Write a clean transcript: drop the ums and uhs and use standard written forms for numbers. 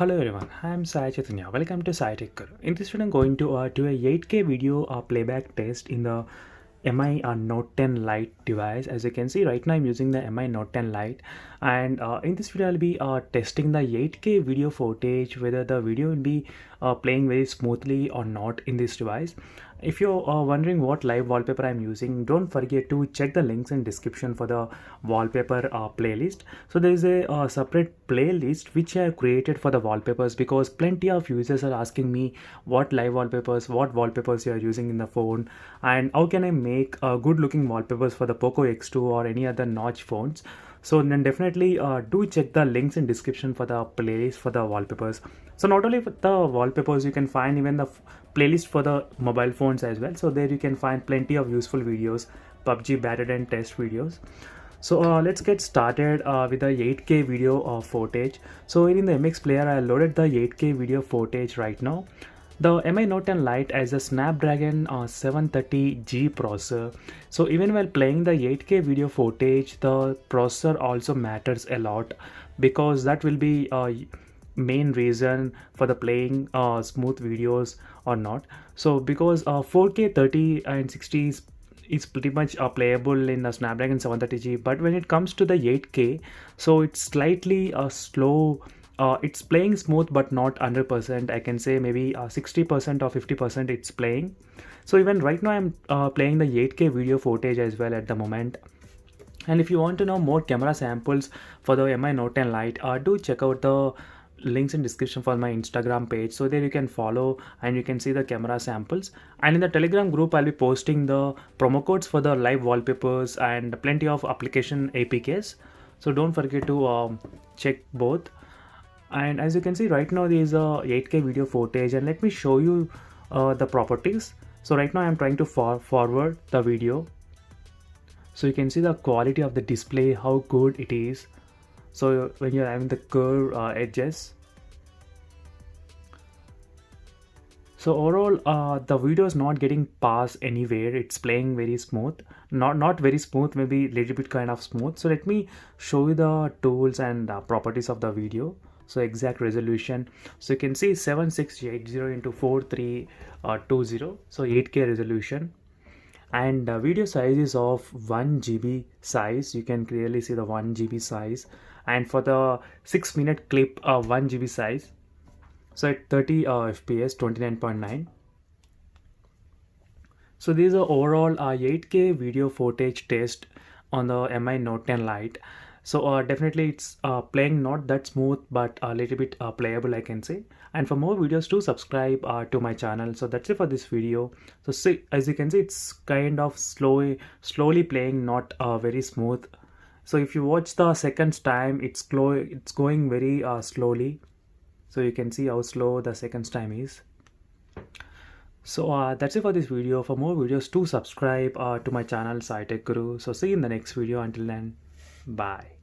Hello everyone, I am Sai Chaitanya. Welcome to Sai Tech Guru. In this video, I'm going to do a 8K video playback test in the MI Note 10 Lite device. As you can see, right now I'm using the MI Note 10 Lite, and in this video I'll be testing the 8K video footage, whether the video will be playing very smoothly or not in this device. If you're wondering what live wallpaper I'm using, don't forget to check the links in description for the wallpaper playlist. So there is a separate playlist which I have created for the wallpapers, because plenty of users are asking me what wallpapers you are using in the phone, and how can I make good looking wallpapers for the POCO X2 or any other notch phones. So then definitely do check the links in description for the playlist for the wallpapers. So not only for the wallpapers, you can find even the playlist for the mobile phones as well. So there you can find plenty of useful videos, PUBG battle and test videos. So let's get started with the 8K video footage. So in the MX player, I loaded the 8K video footage right now. The MI Note 10 Lite has a Snapdragon 730G processor. So even while playing the 8K video footage, the processor also matters a lot, because that will be main reason for the playing smooth videos or not. So because 4K 30 and 60 is pretty much playable in the Snapdragon 730G, but when it comes to the 8K, so it's slightly slow. It's playing smooth but not 100%. I can say maybe 60% or 50% it's playing. So even right now I'm playing the 8K video footage as well at the moment. And if you want to know more camera samples for the MI Note 10 Lite, do check out the links in description for my Instagram page. So there you can follow and you can see the camera samples. And in the Telegram group, I'll be posting the promo codes for the live wallpapers and plenty of application APKs. So don't forget to check both. And as you can see right now, there is a 8K video footage, and let me show you the properties. So right now I'm trying to forward the video, so you can see the quality of the display, how good it is. So when you're having the curved edges, so overall the video is not getting pass anywhere. It's playing very smooth, not very smooth, maybe a little bit kind of smooth. So let me show you the tools and properties of the video. So exact resolution, so you can see 7680 into 4320, so 8K resolution, and video size is of 1 GB size. You can clearly see the 1 GB size, and for the 6-minute clip 1 GB size. So at 30 fps 29.9. so this is the overall 8K video footage test on the MI Note 10 Lite. So definitely it's playing not that smooth, but a little bit playable, I can say. And for more videos, do subscribe to my channel. So that's it for this video. So see, as you can see, it's kind of slowly playing, not very smooth. So if you watch the seconds time, it's going very slowly. So you can see how slow the seconds time is. So that's it for this video. For more videos, do subscribe to my channel Sai Tech Guru. So see you in the next video. Until then, bye.